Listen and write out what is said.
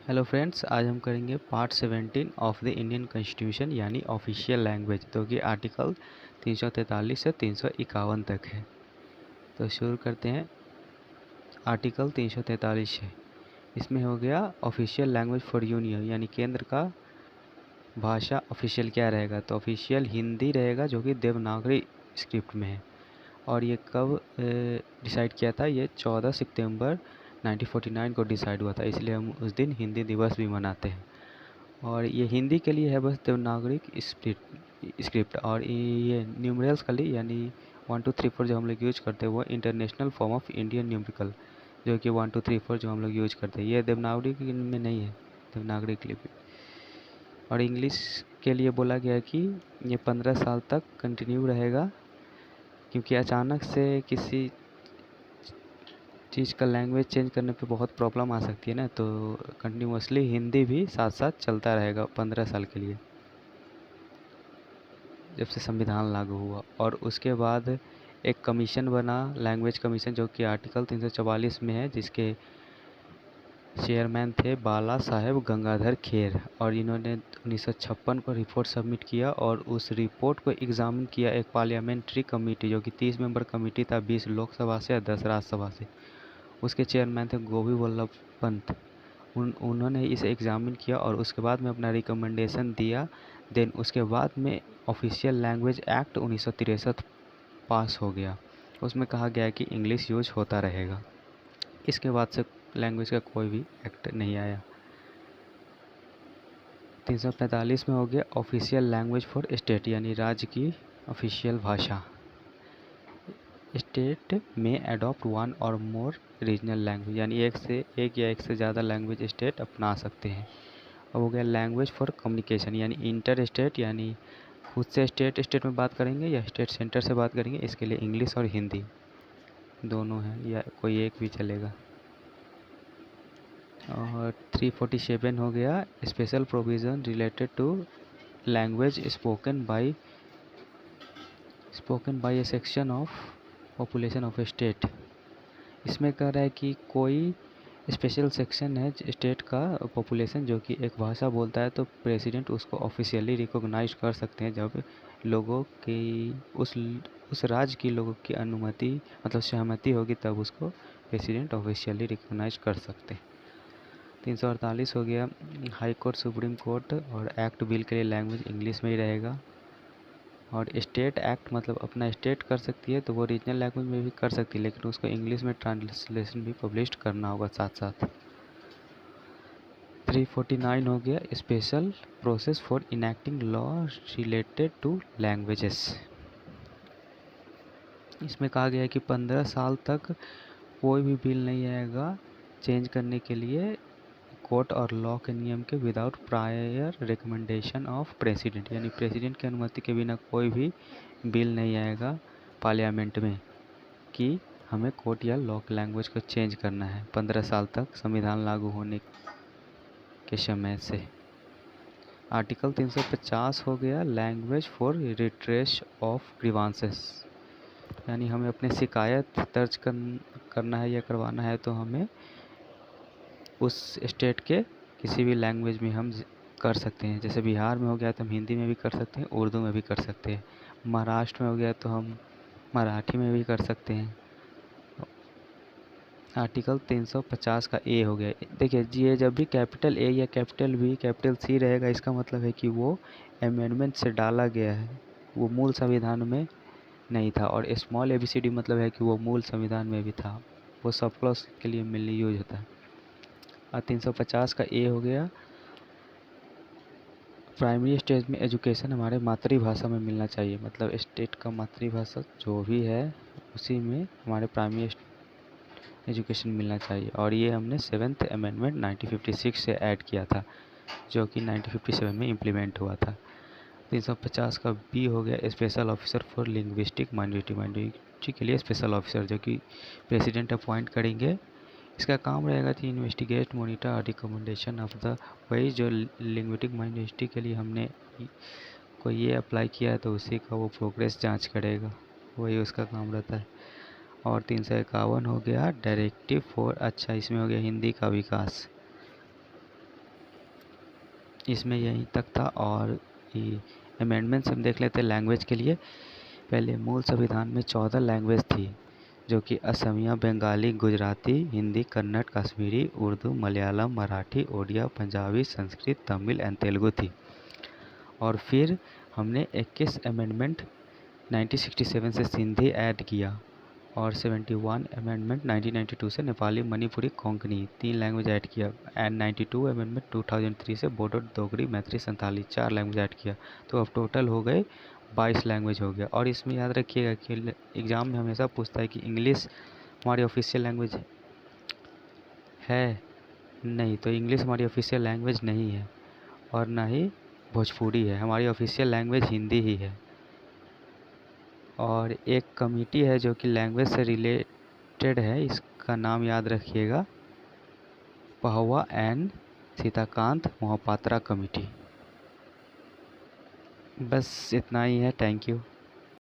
Hello friends, आज हम करेंगे part 17 of the Indian constitution यानी ऑफिशियल लैंग्वेज, जो कि आर्टिकल 343 से 351 तक है। तो शुरू करते हैं आर्टिकल 343 से। इसमें हो गया ऑफिशियल लैंग्वेज फॉर यूनियन, यानी केंद्र का भाषा ऑफिशियल क्या रहेगा। तो ऑफिशियल हिंदी रहेगा, जो कि देवनागरी स्क्रिप्ट में है। और ये कब डिसाइड किया था? ये 14 सितंबर 1949 को डिसाइड हुआ था, इसलिए हम उस दिन हिंदी दिवस भी मनाते हैं। और ये हिंदी के लिए है बस देवनागरी स्क्रिप्ट। और ये न्यूमरल्स का लिए यानी 1 2 3 4 जो हम लोग यूज करते हैं वो international form of Indian numerical, जो कि 1 2 3 4 जो हम लोग यूज करते हैं, ये देवनागरी में नहीं है, देवनागरी लिपि। और इंग्लिश के लिए बोला गया कि ये 15 साल तक कंटिन्यू रहेगा, क्योंकि अचानक से किसी चीज़ का लैंग्वेज चेंज करने पे बहुत प्रॉब्लम आ सकती है ना। तो कंटिन्यूसली हिंदी भी साथ साथ चलता रहेगा 15 साल के लिए, जब से संविधान लागू हुआ। और उसके बाद एक कमीशन बना, लैंग्वेज कमीशन, जो कि आर्टिकल 344 में है, जिसके चेयरमैन थे बाला साहेब गंगाधर खेर। और इन्होंने 1956 को रिपोर्ट सबमिट किया, और उस रिपोर्ट को एग्जामिन किया एक पार्लियामेंट्री कमेटी, जो कि 30 मेंबर कमेटी था, 20 लोकसभा से और 10 राज्यसभा से। उसके चेयरमैन थे गोविंद वल्लभ पंत। उन्होंने इसे एग्जामिन किया और उसके बाद में अपना रिकमेंडेशन दिया। देन उसके बाद में ऑफिशियल लैंग्वेज एक्ट 1963 पास हो गया। उसमें कहा गया कि इंग्लिश यूज होता रहेगा। इसके बाद से लैंग्वेज का कोई भी एक्ट नहीं आया। 345 में हो गया ऑफिशियल लैंग्वेज फॉर स्टेट, यानी राज्य की ऑफिशियल भाषा। स्टेट में अडॉप्ट वन और मोर रीजनल लैंग्वेज, यानी एक या एक से ज़्यादा लैंग्वेज स्टेट अपना सकते हैं। अब हो गया लैंग्वेज फॉर कम्युनिकेशन, यानी इंटर स्टेट, यानी खुद से स्टेट में बात करेंगे या स्टेट सेंटर से बात करेंगे, इसके लिए इंग्लिश और हिंदी दोनों हैं, या कोई एक भी चलेगा। और 347 हो गया special provision related to language spoken by a section of population of a state. इसमें कह रहा है कि कोई स्पेशल सेक्शन है स्टेट का पॉपुलेशन जो कि एक भाषा बोलता है, तो प्रेसिडेंट उसको ऑफिशियली रिकॉग्नाइज कर सकते हैं, जब लोगों की उस राज्य की लोगों की अनुमति मतलब सहमति होगी, तब उसको प्रेसिडेंट ऑफिशियली रिकॉग्नाइज कर सकते हैं। 348 हो गया हाई कोर्ट, सुप्रीम कोर्ट और एक्ट बिल के लिए लैंग्वेज इंग्लिश में ही रहेगा। और स्टेट एक्ट मतलब अपना स्टेट कर सकती है, तो वो रीजनल लैंग्वेज में भी कर सकती है, लेकिन उसको इंग्लिश में ट्रांसलेशन भी पब्लिश करना होगा साथ साथ। 349 हो गया special process for enacting law related to languages. इसमें कहा गया है कि 15 साल तक कोई भी बिल नहीं आएगा चेंज करने के लिए कोर्ट और लॉ के नियम के without prior recommendation of president, यानी प्रेसिडेंट की अनुमति के बिना कोई भी बिल नहीं आएगा पार्लियामेंट में कि हमें कोर्ट या लॉ की लैंग्वेज को चेंज करना है 15 साल तक संविधान लागू होने के समय से। आर्टिकल 350 हो गया language for retrace of grievances, यानी हमें अपने शिकायत दर्ज करना है या करवाना है, तो हमें उस स्टेट के किसी भी लैंग्वेज में हम कर सकते हैं। जैसे बिहार में हो गया तो हम हिंदी में भी कर सकते हैं, उर्दू में भी कर सकते हैं। महाराष्ट्र में हो गया तो हम मराठी में भी कर सकते हैं। आर्टिकल 350 का ए हो गया। देखिए, ये जब भी कैपिटल ए या कैपिटल बी कैपिटल सी रहेगा, इसका मतलब है कि वो अमेंडमेंट से डाला गया है, वो मूल संविधान में नहीं था। और स्मॉल ABCD मतलब है कि वो मूल संविधान में भी था, वो सब क्लॉज के लिए मिलने यूज होता है। और 350 का ए हो गया प्राइमरी स्टेज में एजुकेशन हमारे मातृभाषा में मिलना चाहिए, मतलब स्टेट का मातृभाषा जो भी है उसी में हमारे प्राइमरी एजुकेशन मिलना चाहिए। और ये हमने 7th अमेंडमेंट 1956 से ऐड किया था, जो कि 1957 में इम्प्लीमेंट हुआ था। 350 का बी हो गया special officer for linguistic minority के लिए स्पेशल ऑफिसर, जो कि प्रेसिडेंट अपॉइंट करेंगे। इसका काम रहेगा कि इन्वेस्टिगेट मॉनिटर और रिकमेंडेशन ऑफ द, वही जो लिंग्विस्टिक माइनॉरिटी के लिए हमने कोई ये अप्लाई किया है, तो उसी का वो प्रोग्रेस जांच करेगा, वही उसका काम रहता है। और 351 हो गया डायरेक्टिव फॉर, अच्छा इसमें हो गया हिंदी का विकास। इसमें यहीं तक था। और अमेंडमेंट्स हम देख लेते हैं लैंग्वेज के लिए। पहले मूल संविधान में 14 लैंग्वेज थी, जो कि असमिया, बंगाली, गुजराती, हिंदी, कन्नड़, कश्मीरी, उर्दू, मलयालम, मराठी, ओडिया, पंजाबी, संस्कृत, तमिल एंड तेलुगु थी। और फिर हमने 21 अमेंडमेंट 1967 से सिंधी ऐड किया, और 71 अमेंडमेंट 1992 से नेपाली, मणिपुरी, कोंकणी 3 लैंग्वेज ऐड किया। एंड 92 अमेंडमेंट 2003 से बोडो, डोगरी, मैथिली, संताली 4 लैंग्वेज ऐड किया। तो अब टोटल हो गए 22 लैंग्वेज हो गया। और इसमें याद रखिएगा कि एग्ज़ाम में हमेशा पूछता है कि इंग्लिश हमारी ऑफिशियल लैंग्वेज है। नहीं, तो इंग्लिश हमारी ऑफिशियल लैंग्वेज नहीं है, और ना ही भोजपुरी है। हमारी ऑफिशियल लैंग्वेज हिंदी ही है। और एक कमेटी है जो कि लैंग्वेज से रिलेटेड है, इसका नाम याद रखिएगा, पहवा एंड सीताकांत मोहपात्रा कमेटी। बस इतना ही है। Thank you.